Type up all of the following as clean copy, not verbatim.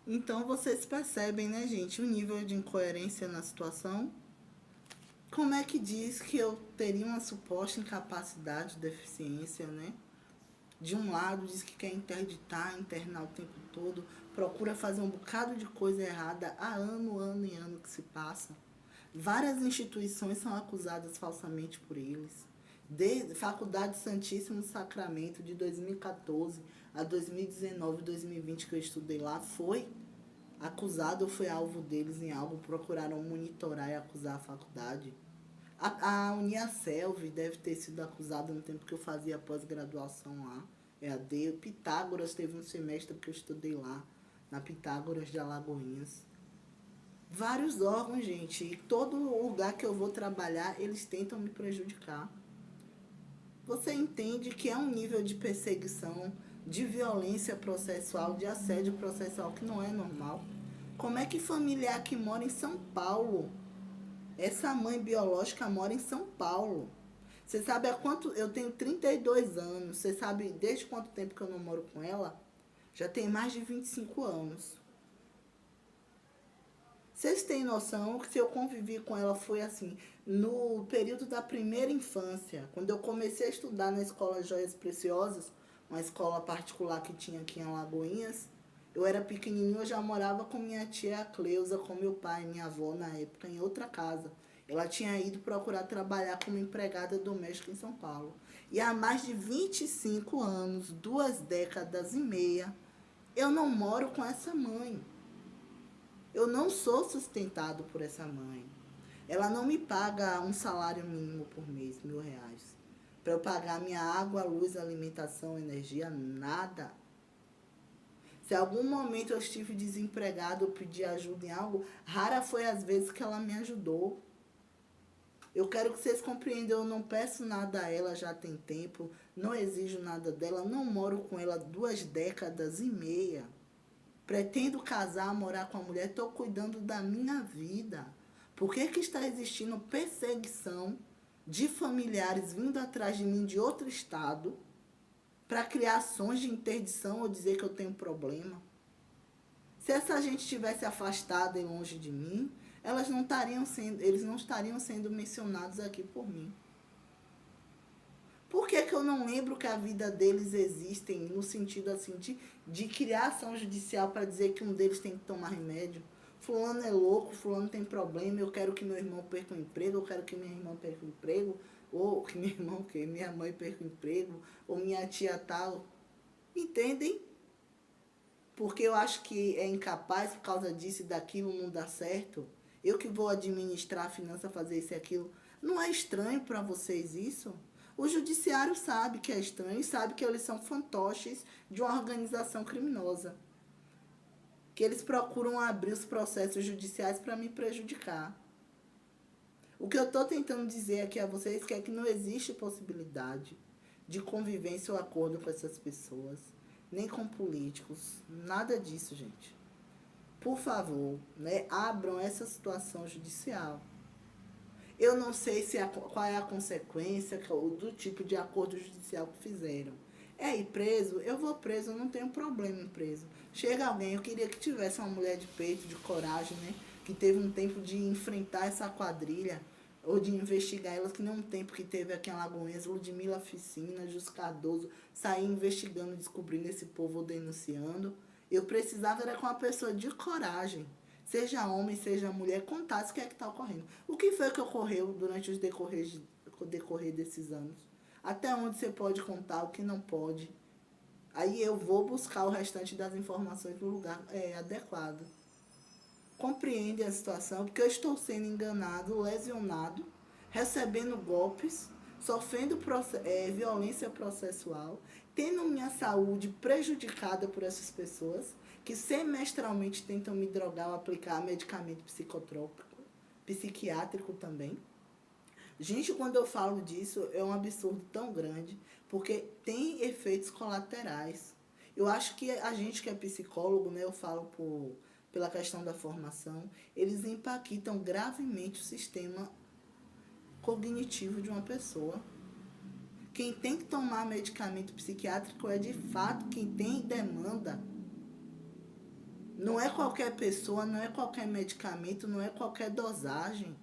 Então vocês percebem, né, gente, o nível de incoerência na situação. Como é que diz que eu teria uma suposta incapacidade, deficiência, né? De um lado diz que quer interditar, internar o tempo todo, procura fazer um bocado de coisa errada há ano e ano que se passa. Várias instituições são acusadas falsamente por eles. Desde Faculdade Santíssimo Sacramento, de 2014 a 2019, 2020, que eu estudei lá, foi acusado ou foi alvo deles em algo, procuraram monitorar e acusar a faculdade. A Uniaselv deve ter sido acusada no tempo que eu fazia pós-graduação lá, EAD. Pitágoras teve um semestre que eu estudei lá, na Pitágoras de Alagoinhas. Vários órgãos, gente, e todo lugar que eu vou trabalhar, eles tentam me prejudicar. Você entende que é um nível de perseguição, de violência processual, de assédio processual que não é normal. Como é que familiar que mora em São Paulo, essa mãe biológica mora em São Paulo? Você sabe há quanto... Eu tenho 32 anos. Você sabe desde quanto tempo que eu não moro com ela? Já tem mais de 25 anos. Vocês têm noção que se eu convivi com ela foi assim, no período da primeira infância, quando eu comecei a estudar na escola Joias Preciosas, uma escola particular que tinha aqui em Alagoinhas, eu era pequenininho, eu já morava com minha tia Cleusa, com meu pai e minha avó na época, em outra casa. Ela tinha ido procurar trabalhar como empregada doméstica em São Paulo. E há mais de 25 anos, 2 décadas e meia, eu não moro com essa mãe. Eu não sou sustentado por essa mãe. Ela não me paga um salário mínimo por mês, R$ 1.000. Para eu pagar minha água, luz, alimentação, energia, nada. Se algum momento eu estive desempregado ou pedi ajuda em algo, rara foi as vezes que ela me ajudou. Eu quero que vocês compreendam, eu não peço nada a ela já tem tempo, não exijo nada dela, não moro com ela 2 décadas e meia. Pretendo casar, morar com a mulher, estou cuidando da minha vida. Por que que está existindo perseguição de familiares vindo atrás de mim de outro estado para criar ações de interdição ou dizer que eu tenho problema? Se essa gente tivesse afastada e longe de mim, eles não estariam sendo mencionados aqui por mim. Por que que eu não lembro que a vida deles existem no sentido assim de criar ação judicial para dizer que um deles tem que tomar remédio? Fulano é louco, fulano tem problema, eu quero que meu irmão perca o emprego, eu quero que minha irmã perca o emprego, ou que meu irmão, que minha mãe perca o emprego, ou minha tia tal. Entendem? Porque eu acho que é incapaz por causa disso e daquilo não dá certo. Eu que vou administrar a finança, fazer isso e aquilo. Não é estranho para vocês isso? O judiciário sabe que é estranho e sabe que eles são fantoches de uma organização criminosa. Que eles procuram abrir os processos judiciais para me prejudicar. O que eu estou tentando dizer aqui a vocês é que não existe possibilidade de convivência ou acordo com essas pessoas, nem com políticos, nada disso, gente. Por favor, né, abram essa situação judicial. Eu não sei qual é a consequência do tipo de acordo judicial que fizeram. É ir preso? Eu vou preso, eu não tenho problema em preso. Chega alguém, eu queria que tivesse uma mulher de peito, de coragem, né? Que teve um tempo de enfrentar essa quadrilha, ou de investigar elas, que nem um tempo que teve aqui em Alagoinhas, Ludmila Ficina, Jus Cardoso, sair investigando, descobrindo esse povo ou denunciando. Eu precisava era com uma pessoa de coragem, seja homem, seja mulher, contasse o que é que está ocorrendo. O que foi que ocorreu durante o decorrer desses anos? Até onde você pode contar, o que não pode. Aí eu vou buscar o restante das informações no lugar adequado. Compreende a situação, porque eu estou sendo enganado, lesionado, recebendo golpes, sofrendo violência processual, tendo minha saúde prejudicada por essas pessoas que semestralmente tentam me drogar ou aplicar medicamento psicotrópico, psiquiátrico também. Gente, quando eu falo disso, é um absurdo tão grande, porque tem efeitos colaterais. Eu acho que a gente que é psicólogo, né, eu falo pela questão da formação, eles impactam gravemente o sistema cognitivo de uma pessoa. Quem tem que tomar medicamento psiquiátrico é de fato quem tem demanda. Não é qualquer pessoa, não é qualquer medicamento, não é qualquer dosagem.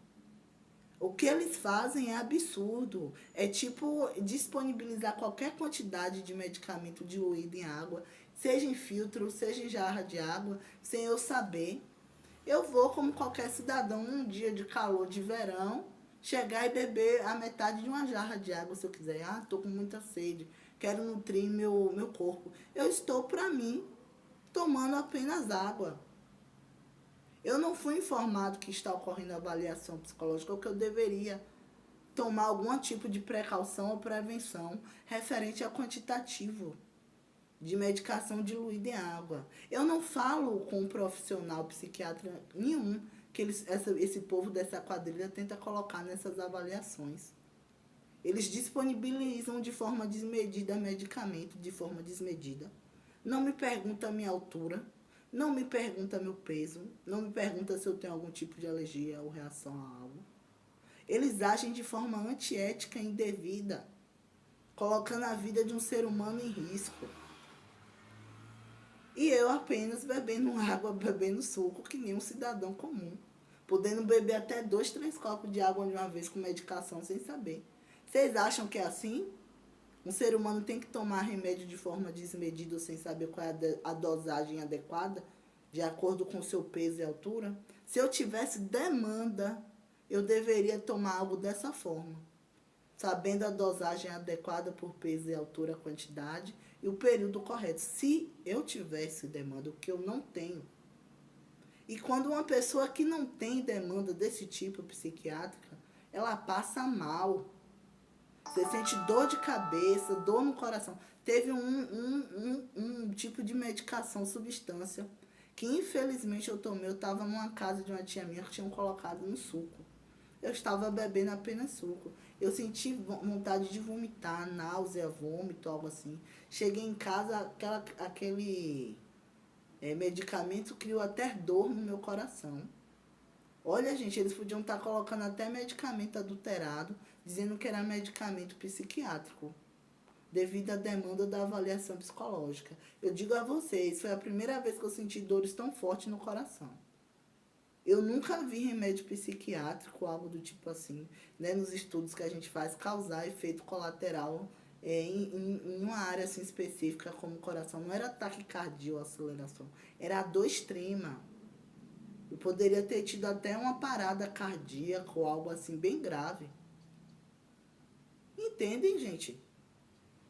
O que eles fazem é absurdo. É tipo disponibilizar qualquer quantidade de medicamento diluído em água, seja em filtro, seja em jarra de água, sem eu saber. Eu vou, como qualquer cidadão, um dia de calor de verão, chegar e beber a metade de uma jarra de água, se eu quiser. Ah, estou com muita sede, quero nutrir meu corpo. Eu estou, para mim, tomando apenas água. Eu não fui informado que está ocorrendo avaliação psicológica, ou que eu deveria tomar algum tipo de precaução ou prevenção referente a quantitativo de medicação diluída em água. Eu não falo com um profissional psiquiatra nenhum que esse povo dessa quadrilha tenta colocar nessas avaliações. Eles disponibilizam de forma desmedida medicamento, de forma desmedida. Não me pergunta a minha altura, não me pergunta meu peso, não me pergunta se eu tenho algum tipo de alergia ou reação a algo. Eles agem de forma antiética e indevida, colocando a vida de um ser humano em risco. E eu apenas bebendo água, bebendo suco, que nem um cidadão comum. Podendo beber até 2, 3 copos de água de uma vez com medicação sem saber. Vocês acham que é assim? Um ser humano tem que tomar remédio de forma desmedida ou sem saber qual é a dosagem adequada, de acordo com o seu peso e altura? Se eu tivesse demanda, eu deveria tomar algo dessa forma, sabendo a dosagem adequada por peso e altura, quantidade e o período correto. Se eu tivesse demanda, o que eu não tenho. E quando uma pessoa que não tem demanda desse tipo psiquiátrica, ela passa mal. Você sente dor de cabeça, dor no coração. Teve um tipo de medicação, substância, que infelizmente eu tomei. Eu estava numa casa de uma tia minha que tinham colocado no suco. Eu estava bebendo apenas suco. Eu senti vontade de vomitar, náusea, vômito, algo assim. Cheguei em casa, aquele medicamento criou até dor no meu coração. Olha, gente, eles podiam estar colocando até medicamento adulterado, dizendo que era medicamento psiquiátrico, devido à demanda da avaliação psicológica. Eu digo a vocês, foi a primeira vez que eu senti dores tão fortes no coração. Eu nunca vi remédio psiquiátrico, algo do tipo assim, né, nos estudos que a gente faz, causar efeito colateral em uma área assim, específica, como o coração. Não era taquicardia ou aceleração, era a dor extrema. Eu poderia ter tido até uma parada cardíaca ou algo assim bem grave. Entendem, gente?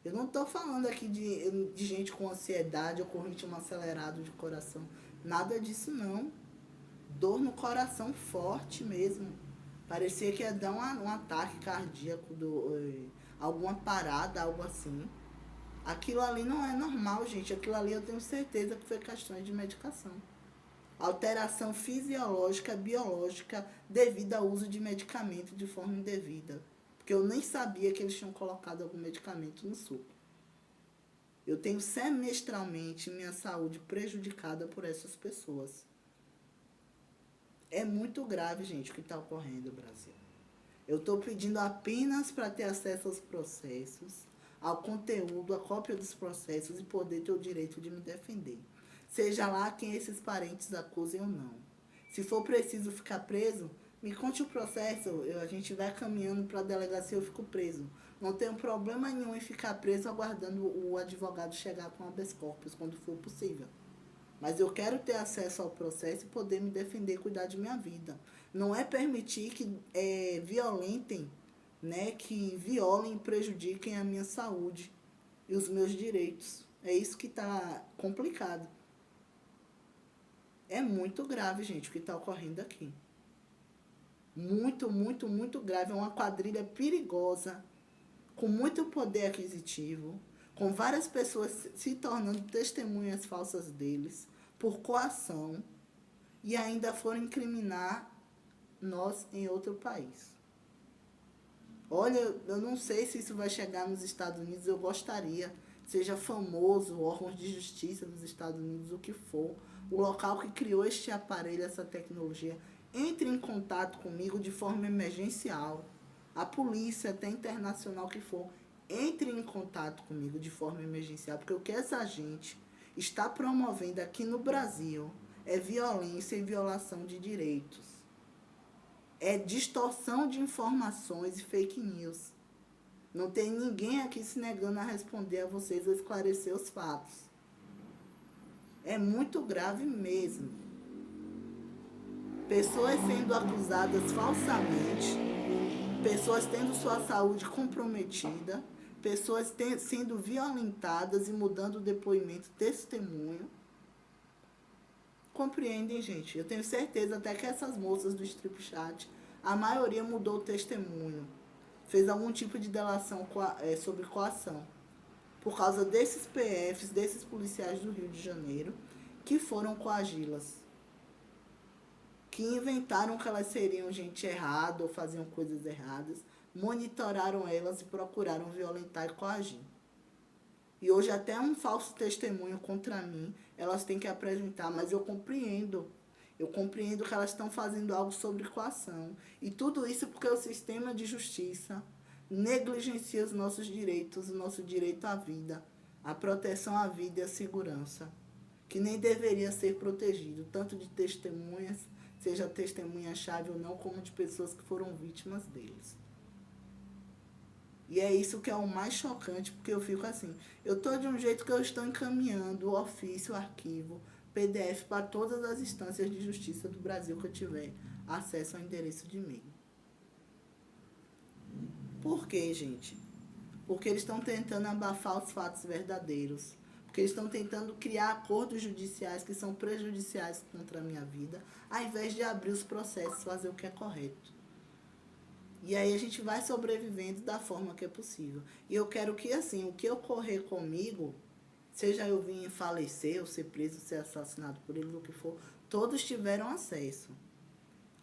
Eu não estou falando aqui de gente com ansiedade ou com ritmo acelerado de coração. Nada disso, não. Dor no coração forte mesmo. Parecia que ia dar um ataque cardíaco, alguma parada, algo assim. Aquilo ali não é normal, gente. Aquilo ali eu tenho certeza que foi questão de medicação. Alteração fisiológica, biológica, devido ao uso de medicamento de forma indevida. Porque eu nem sabia que eles tinham colocado algum medicamento no suco. Eu tenho semestralmente minha saúde prejudicada por essas pessoas. É muito grave, gente, o que está ocorrendo no Brasil. Eu estou pedindo apenas para ter acesso aos processos, ao conteúdo, à cópia dos processos e poder ter o direito de me defender. Seja lá quem esses parentes acusem ou não. Se for preciso ficar preso, me conte o processo, a gente vai caminhando para a delegacia, eu fico preso. Não tenho problema nenhum em ficar preso aguardando o advogado chegar com habeas corpus, quando for possível. Mas eu quero ter acesso ao processo e poder me defender e cuidar de minha vida. Não é permitir que violentem, né, que violem e prejudiquem a minha saúde e os meus direitos. É isso que está complicado. É muito grave, gente, o que está ocorrendo aqui. Muito, muito, muito grave. É uma quadrilha perigosa, com muito poder aquisitivo, com várias pessoas se tornando testemunhas falsas deles, por coação, e ainda foram incriminar nós em outro país. Olha, eu não sei se isso vai chegar nos Estados Unidos, eu gostaria, seja famoso, órgãos de justiça dos Estados Unidos, o que for, o local que criou este aparelho, essa tecnologia, entre em contato comigo de forma emergencial. A polícia, até internacional que for, entre em contato comigo de forma emergencial, porque o que essa gente está promovendo aqui no Brasil é violência e violação de direitos. É distorção de informações e fake news. Não tem ninguém aqui se negando a responder a vocês, a esclarecer os fatos. É muito grave mesmo. Pessoas sendo acusadas falsamente, pessoas tendo sua saúde comprometida, pessoas sendo violentadas e mudando o depoimento, testemunho. Compreendem, gente? Eu tenho certeza até que essas moças do Strip Chat, a maioria mudou o testemunho. Fez algum tipo de delação sobre coação. Por causa desses PFs, desses policiais do Rio de Janeiro, que foram coagi-las. Que inventaram que elas seriam gente errada ou faziam coisas erradas, monitoraram elas e procuraram violentar e coagir. E hoje até um falso testemunho contra mim, elas têm que apresentar, mas eu compreendo. Eu compreendo que elas estão fazendo algo sobre coação. E tudo isso porque o sistema de justiça negligencia os nossos direitos, o nosso direito à vida, a proteção à vida e à segurança, que nem deveria ser protegido, tanto de testemunhas, seja testemunha-chave ou não, como de pessoas que foram vítimas deles. E é isso que é o mais chocante, porque eu fico assim, eu estou de um jeito que eu estou encaminhando o ofício, o arquivo, PDF para todas as instâncias de justiça do Brasil que eu tiver acesso ao endereço de e-mail. Por quê, gente? Porque eles estão tentando abafar os fatos verdadeiros. Porque eles estão tentando criar acordos judiciais que são prejudiciais contra a minha vida, ao invés de abrir os processos, fazer o que é correto. E aí a gente vai sobrevivendo da forma que é possível. E eu quero que, assim, o que ocorrer comigo, seja eu vir falecer, ou ser preso, ser assassinado por eles, o que for, todos tiveram acesso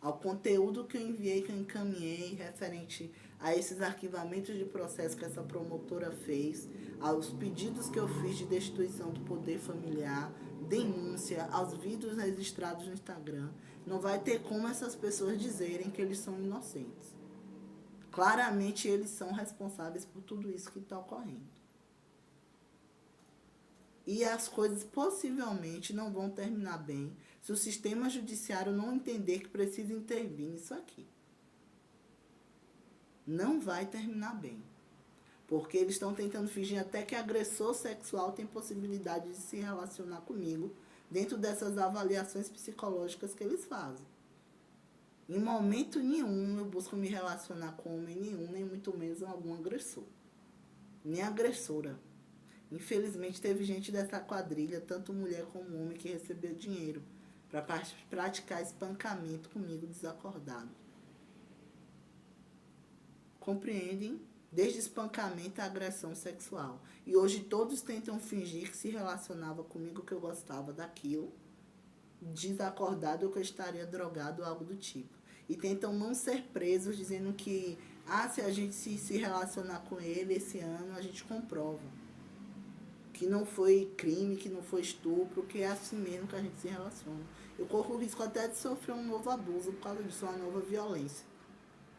ao conteúdo que eu enviei, que eu encaminhei, referente a esses arquivamentos de processo que essa promotora fez, aos pedidos que eu fiz de destituição do poder familiar, denúncia, aos vídeos registrados no Instagram. Não vai ter como essas pessoas dizerem que eles são inocentes. Claramente eles são responsáveis por tudo isso que está ocorrendo. E as coisas possivelmente não vão terminar bem se o sistema judiciário não entender que precisa intervir nisso aqui. Não vai terminar bem. Porque eles estão tentando fingir até que agressor sexual tem possibilidade de se relacionar comigo dentro dessas avaliações psicológicas que eles fazem. Em momento nenhum eu busco me relacionar com homem nenhum, nem muito menos algum agressor. Nem agressora. Infelizmente teve gente dessa quadrilha, tanto mulher como homem, que recebeu dinheiro para praticar espancamento comigo desacordado. Compreendem? Desde espancamento a agressão sexual. E hoje todos tentam fingir que se relacionava comigo, que eu gostava daquilo, desacordado ou que eu estaria drogado ou algo do tipo. E tentam não ser presos, dizendo que, se a gente se relacionar com ele esse ano, a gente comprova. Que não foi crime, que não foi estupro, que é assim mesmo que a gente se relaciona. Eu corro o risco até de sofrer um novo abuso por causa disso, uma nova violência.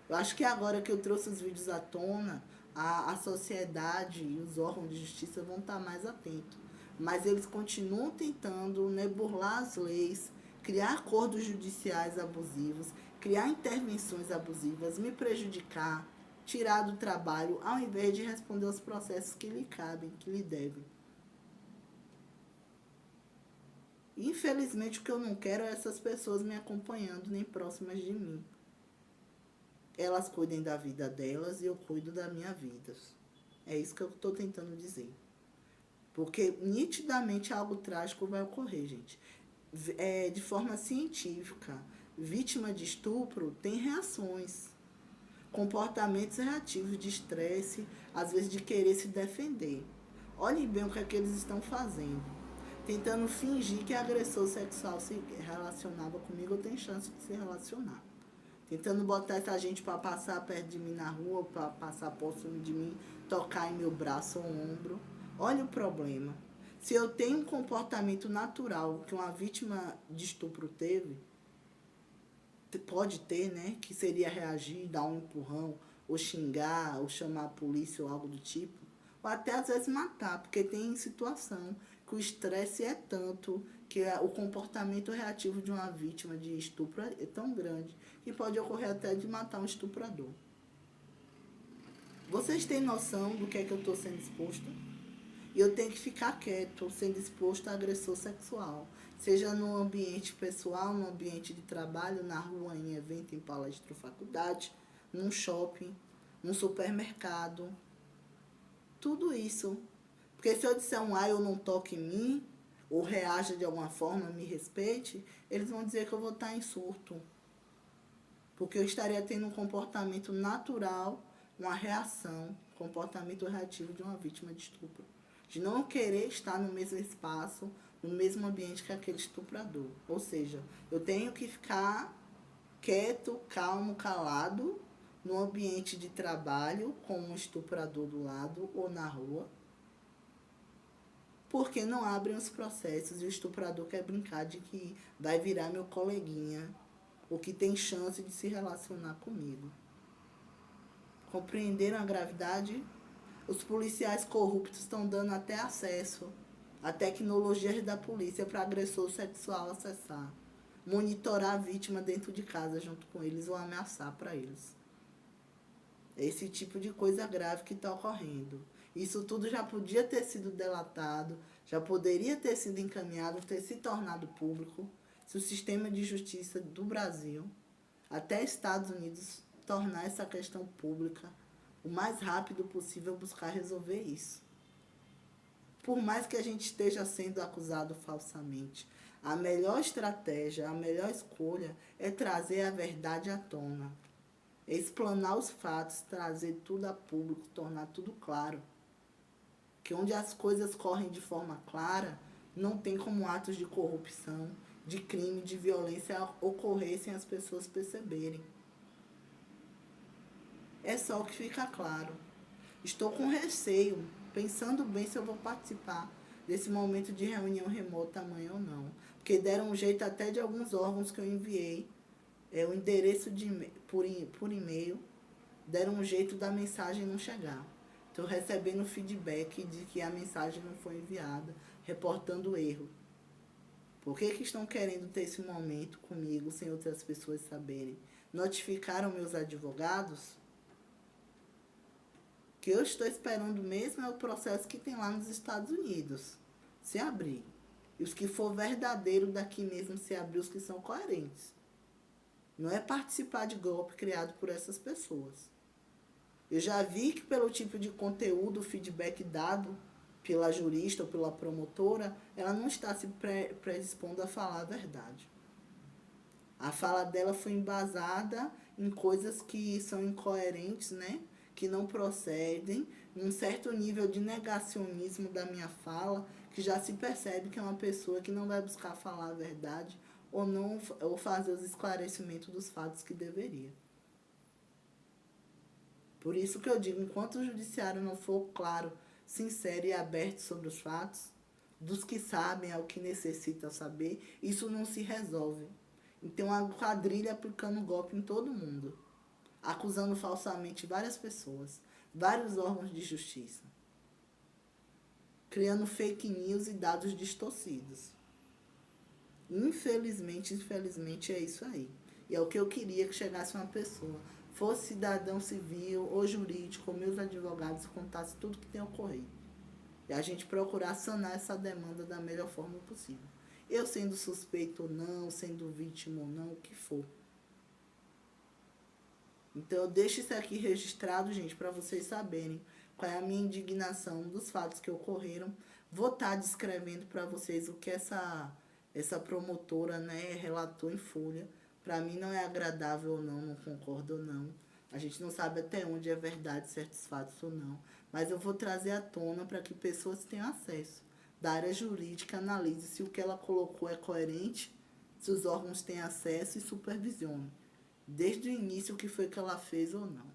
Eu acho que agora que eu trouxe os vídeos à tona, a sociedade e os órgãos de justiça vão estar mais atentos. Mas eles continuam tentando, né, burlar as leis, criar acordos judiciais abusivos, criar intervenções abusivas, me prejudicar, tirar do trabalho, ao invés de responder aos processos que lhe cabem, que lhe devem. Infelizmente, o que eu não quero é essas pessoas me acompanhando, nem próximas de mim. Elas cuidem da vida delas e eu cuido da minha vida. É isso que eu estou tentando dizer. Porque nitidamente algo trágico vai ocorrer, gente. De forma científica, vítima de estupro tem reações, comportamentos reativos de estresse, às vezes de querer se defender. Olhem bem o que é que eles estão fazendo. Tentando fingir que agressor sexual se relacionava comigo, eu tenho chance de se relacionar. Tentando botar essa gente para passar perto de mim na rua, para passar próximo de mim, tocar em meu braço ou ombro. Olha o problema. Se eu tenho um comportamento natural que uma vítima de estupro teve, pode ter, né? Que seria reagir, dar um empurrão, ou xingar, ou chamar a polícia ou algo do tipo. Ou até às vezes matar, porque tem situação que o estresse é tanto que o comportamento reativo de uma vítima de estupro é tão grande que pode ocorrer até de matar um estuprador. Vocês têm noção do que é que eu estou sendo exposta? E eu tenho que ficar quieto, sendo exposto a agressor sexual. Seja no ambiente pessoal, no ambiente de trabalho, na rua, em evento, em palestra, faculdade, num shopping, num supermercado. Tudo isso. Porque se eu disser um ai ou não toque em mim, ou reaja de alguma forma, me respeite, eles vão dizer que eu vou estar em surto. Porque eu estaria tendo um comportamento natural, uma reação, comportamento reativo de uma vítima de estupro. De não querer estar no mesmo espaço, no mesmo ambiente que aquele estuprador. Ou seja, eu tenho que ficar quieto, calmo, calado, no ambiente de trabalho, com um estuprador do lado ou na rua, porque não abrem os processos e o estuprador quer brincar de que vai virar meu coleguinha, ou que tem chance de se relacionar comigo. Compreenderam a gravidade? Os policiais corruptos estão dando até acesso à tecnologia da polícia para agressor sexual acessar, monitorar a vítima dentro de casa junto com eles ou ameaçar para eles. Esse tipo de coisa grave que está ocorrendo. Isso tudo já podia ter sido delatado, já poderia ter sido encaminhado, ter se tornado público, se o sistema de justiça do Brasil, até Estados Unidos, tornar essa questão pública o mais rápido possível, buscar resolver isso. Por mais que a gente esteja sendo acusado falsamente, a melhor estratégia, a melhor escolha é trazer a verdade à tona. É explanar os fatos, trazer tudo a público, tornar tudo claro. Que onde as coisas correm de forma clara, não tem como atos de corrupção, de crime, de violência ocorrer sem as pessoas perceberem. É só o que fica claro. Estou com receio, pensando bem se eu vou participar desse momento de reunião remota amanhã ou não. Porque deram um jeito até de alguns órgãos que eu enviei, o endereço por e-mail, deram um jeito da mensagem não chegar. Estou recebendo feedback de que a mensagem não foi enviada, reportando o erro. Por que estão querendo ter esse momento comigo sem outras pessoas saberem? Notificaram meus advogados? O que eu estou esperando mesmo é o processo que tem lá nos Estados Unidos, se abrir. E os que for verdadeiro daqui mesmo se abrir, os que são coerentes. Não é participar de golpe criado por essas pessoas. Eu já vi que pelo tipo de conteúdo, o feedback dado pela jurista ou pela promotora, ela não está se predispondo a falar a verdade. A fala dela foi embasada em coisas que são incoerentes, né? Que não procedem, um certo nível de negacionismo da minha fala, que já se percebe que é uma pessoa que não vai buscar falar a verdade ou fazer os esclarecimentos dos fatos que deveria. Por isso que eu digo, enquanto o judiciário não for claro, sincero e aberto sobre os fatos, dos que sabem ao que necessitam saber, isso não se resolve. Então, uma quadrilha aplicando golpe em todo mundo, acusando falsamente várias pessoas, vários órgãos de justiça, criando fake news e dados distorcidos. Infelizmente é isso aí. E é o que eu queria que chegasse uma pessoa, fosse cidadão civil ou jurídico, ou meus advogados, contasse tudo que tem ocorrido. E a gente procurar sanar essa demanda da melhor forma possível. Eu sendo suspeito ou não, sendo vítima ou não, o que for. Então eu deixo isso aqui registrado, gente, para vocês saberem qual é a minha indignação dos fatos que ocorreram. Vou estar descrevendo para vocês o que essa promotora, né, relatou em folha. Para mim não é agradável ou não concordo ou não. A gente não sabe até onde é verdade certos fatos ou não. Mas eu vou trazer à tona para que pessoas tenham acesso da área jurídica, analise se o que ela colocou é coerente, se os órgãos têm acesso e supervisionem desde o início o que foi que ela fez ou não.